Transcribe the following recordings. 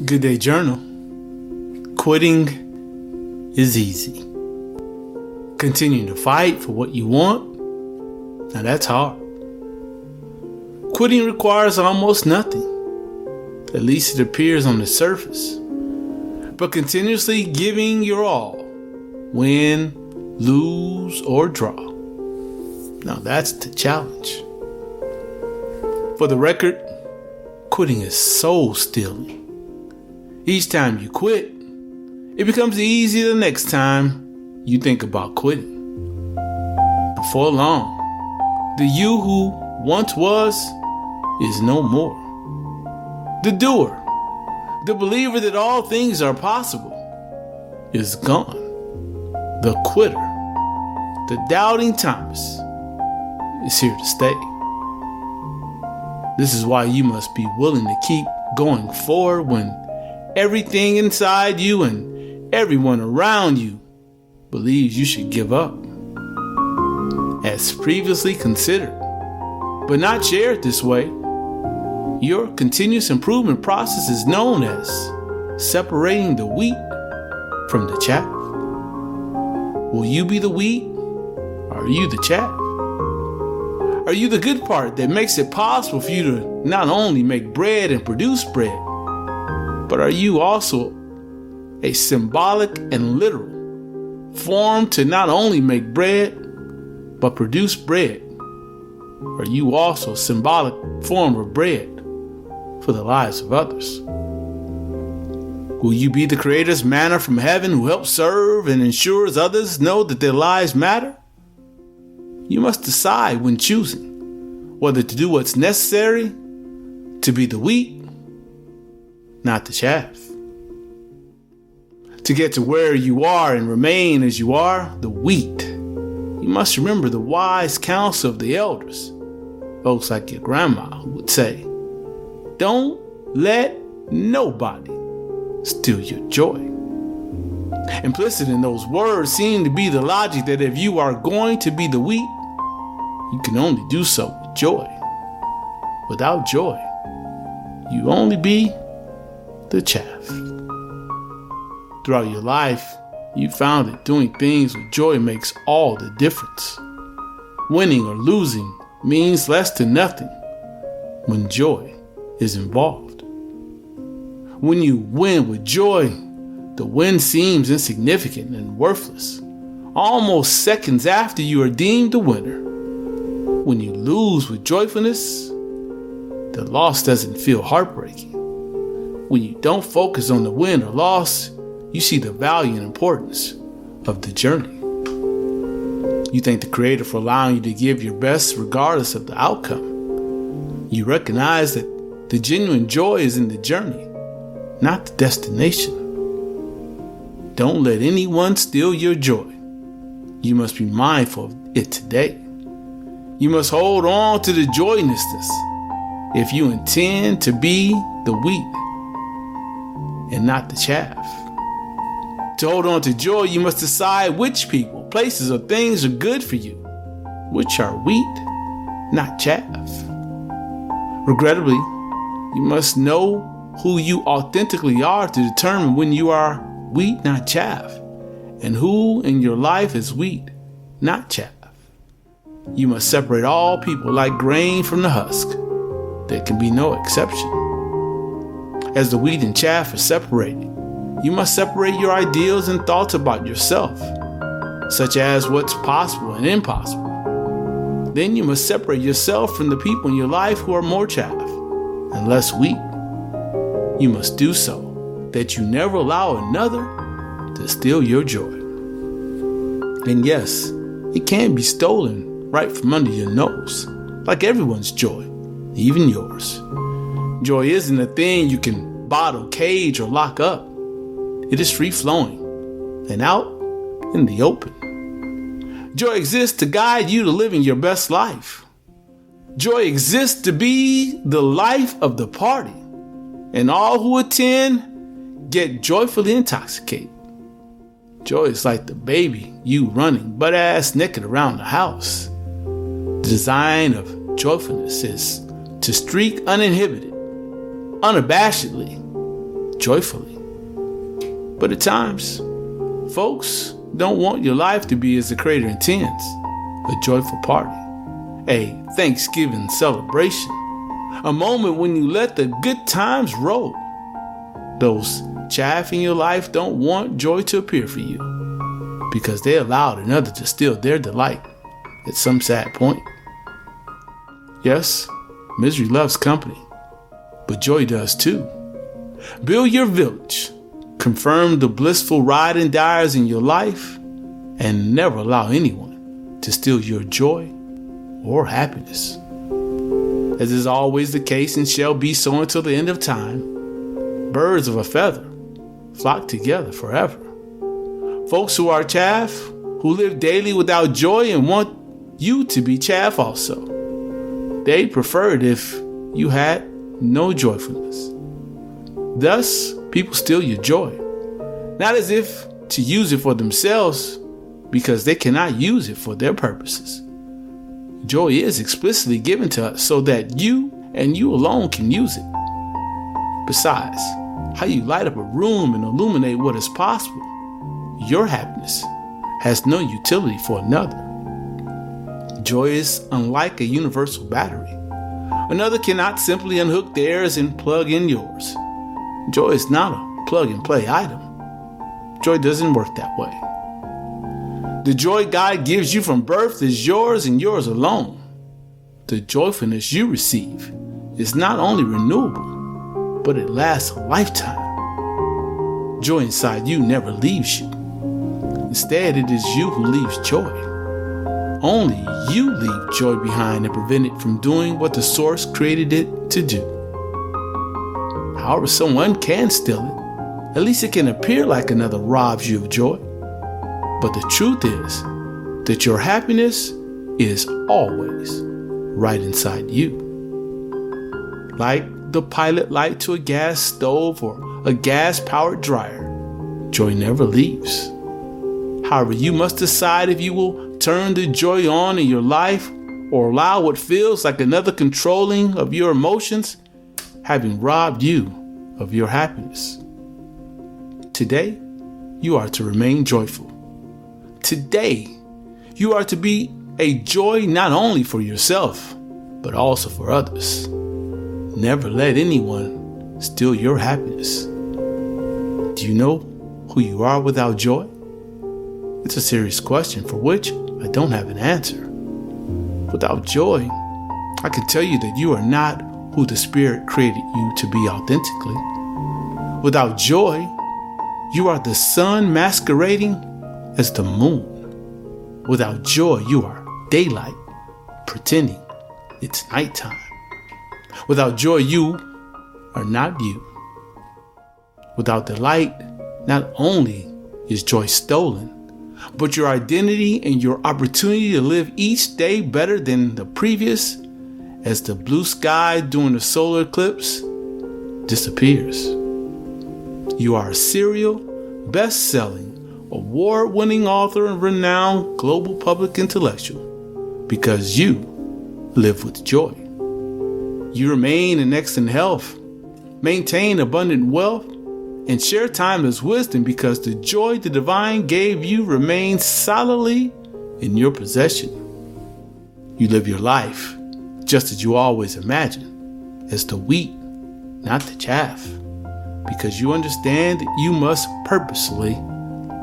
Good Day Journal. Quitting is easy. Continuing to fight for what you want, now that's hard. Quitting requires almost nothing. At least it appears on the surface. But continuously giving your all, win, lose, or draw. Now that's the challenge. For the record, quitting is soul stealing. Each time you quit, it becomes easier the next time you think about quitting. Before long, the you who once was is no more. The doer, the believer that all things are possible, is gone. The quitter, the doubting Thomas, is here to stay. This is why you must be willing to keep going forward when everything inside you and everyone around you believes you should give up. As previously considered, but not shared this way, your continuous improvement process is known as separating the wheat from the chaff. Will you be the wheat, or are you the chaff? Are you the good part that makes it possible for you to not only make bread and produce bread, but are you also a symbolic and literal form to not only make bread, but produce bread? Are you also a symbolic form of bread for the lives of others? Will you be the Creator's manna from heaven who helps serve and ensures others know that their lives matter? You must decide when choosing whether to do what's necessary to be the wheat, not the chaff. To get to where you are and remain as you are, the wheat, you must remember the wise counsel of the elders, folks like your grandma who would say, don't let nobody steal your joy. Implicit in those words seem to be the logic that if you are going to be the wheat, you can only do so with joy. Without joy, you only be the chaff. Throughout your life, you found that doing things with joy makes all the difference. Winning or losing means less to nothing when joy is involved. When you win with joy, the win seems insignificant and worthless, almost seconds after you are deemed the winner. When you lose with joyfulness, the loss doesn't feel heartbreaking. When you don't focus on the win or loss, you see the value and importance of the journey. You thank the Creator for allowing you to give your best regardless of the outcome. You recognize that the genuine joy is in the journey, not the destination. Don't let anyone steal your joy. You must be mindful of it today. You must hold on to the joyousness if you intend to be the wheat and not the chaff. To hold on to joy, you must decide which people, places, or things are good for you, which are wheat, not chaff. Regrettably, you must know who you authentically are to determine when you are wheat, not chaff, and who in your life is wheat, not chaff. You must separate all people like grain from the husk. There can be no exception. As the wheat and chaff are separated, you must separate your ideals and thoughts about yourself, such as what's possible and impossible. Then you must separate yourself from the people in your life who are more chaff and less wheat. You must do so that you never allow another to steal your joy. And yes, it can be stolen right from under your nose, like everyone's joy, even yours. Joy isn't a thing you can bottle, cage, or lock up. It is free-flowing and out in the open. Joy exists to guide you to living your best life. Joy exists to be the life of the party, and all who attend get joyfully intoxicated. Joy is like the baby you running butt-ass naked around the house. The design of joyfulness is to streak uninhibited, unabashedly, joyfully. But at times, folks don't want your life to be as the Creator intends, a joyful party, a Thanksgiving celebration, a moment when you let the good times roll. Those chaff in your life don't want joy to appear for you because they allowed another to steal their delight at some sad point. Yes, misery loves company, but joy does too. Build your village, confirm the blissful ride and dies in your life, and never allow anyone to steal your joy or happiness. As is always the case and shall be so until the end of time, birds of a feather flock together forever. Folks who are chaff, who live daily without joy and want you to be chaff also. They'd prefer it if you had no joyfulness. Thus, people steal your joy, not as if to use it for themselves, because they cannot use it for their purposes. Joy is explicitly given to us so that you and you alone can use it. Besides, how you light up a room and illuminate what is possible, your happiness has no utility for another. Joy is unlike a universal battery. Another cannot simply unhook theirs and plug in yours. Joy is not a plug-and-play item. Joy doesn't work that way. The joy God gives you from birth is yours and yours alone. The joyfulness you receive is not only renewable, but it lasts a lifetime. Joy inside you never leaves you. Instead, it is you who leaves joy. Only you leave joy behind and prevent it from doing what the source created it to do. However, someone can steal it. At least it can appear like another robs you of joy. But the truth is that your happiness is always right inside you. Like the pilot light to a gas stove or a gas-powered dryer, joy never leaves. However, you must decide if you will turn the joy on in your life or allow what feels like another controlling of your emotions, having robbed you of your happiness. Today, you are to remain joyful. Today, you are to be a joy not only for yourself, but also for others. Never let anyone steal your happiness. Do you know who you are without joy? It's a serious question for which I don't have an answer. Without joy, I can tell you that you are not who the Spirit created you to be authentically. Without joy, you are the sun masquerading as the moon. Without joy, you are daylight pretending it's nighttime. Without joy, you are not you. Without delight, not only is joy stolen, but your identity and your opportunity to live each day better than the previous, as the blue sky during the solar eclipse disappears. You are a serial, best-selling, award-winning author and renowned global public intellectual because you live with joy. You remain in excellent health, maintain abundant wealth, and share timeless wisdom because the joy the divine gave you remains solidly in your possession. You live your life just as you always imagined, as the wheat, not the chaff, because you understand that you must purposefully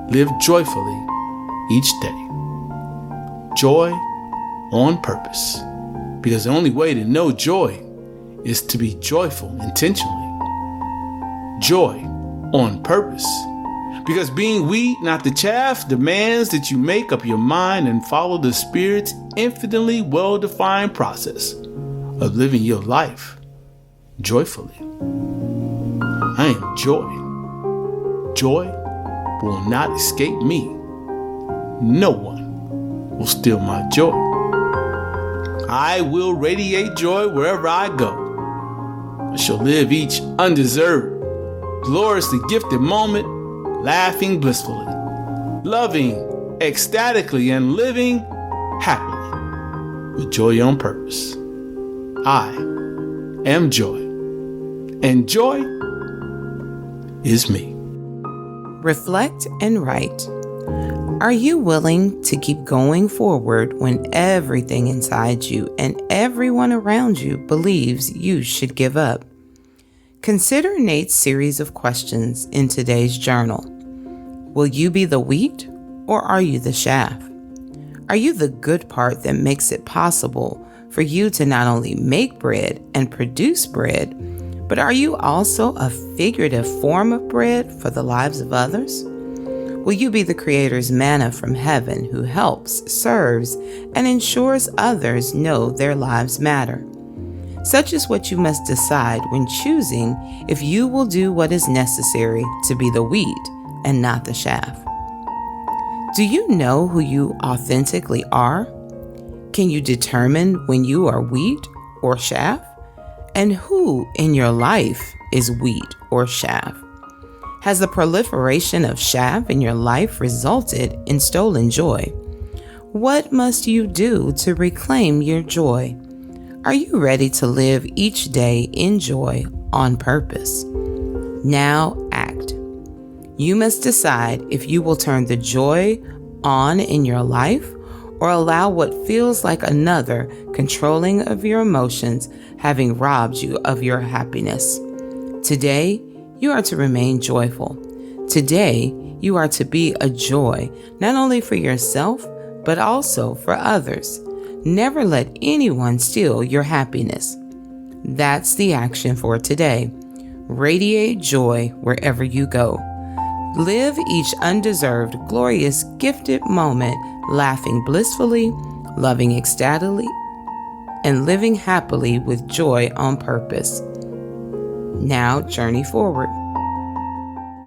live joyfully each day. Joy on purpose, because the only way to know joy is to be joyful intentionally. Joy on purpose, because being wheat, not the chaff, demands that you make up your mind and follow the Spirit's infinitely well-defined process of living your life joyfully. I am joy. Joy will not escape me. No one will steal my joy. I will radiate joy wherever I go. I shall live each undeserved, gloriously gifted moment, laughing blissfully, loving ecstatically, and living happily with joy on purpose. I am joy, and joy is me. Reflect and write. Are you willing to keep going forward when everything inside you and everyone around you believes you should give up? Consider Nate's series of questions in today's journal. Will you be the wheat or are you the chaff? Are you the good part that makes it possible for you to not only make bread and produce bread, but are you also a figurative form of bread for the lives of others? Will you be the Creator's manna from heaven who helps, serves, and ensures others know their lives matter? Such is what you must decide when choosing if you will do what is necessary to be the wheat and not the chaff. Do you know who you authentically are? Can you determine when you are wheat or chaff? And who in your life is wheat or chaff? Has the proliferation of chaff in your life resulted in stolen joy? What must you do to reclaim your joy? Are you ready to live each day in joy on purpose? Now act. You must decide if you will turn the joy on in your life or allow what feels like another controlling of your emotions having robbed you of your happiness. Today, you are to remain joyful. Today, you are to be a joy, not only for yourself, but also for others. Never let anyone steal your happiness. That's the action for today. Radiate joy wherever you go. Live each undeserved, glorious, gifted moment, laughing blissfully, loving ecstatically, and living happily with joy on purpose. Now journey forward.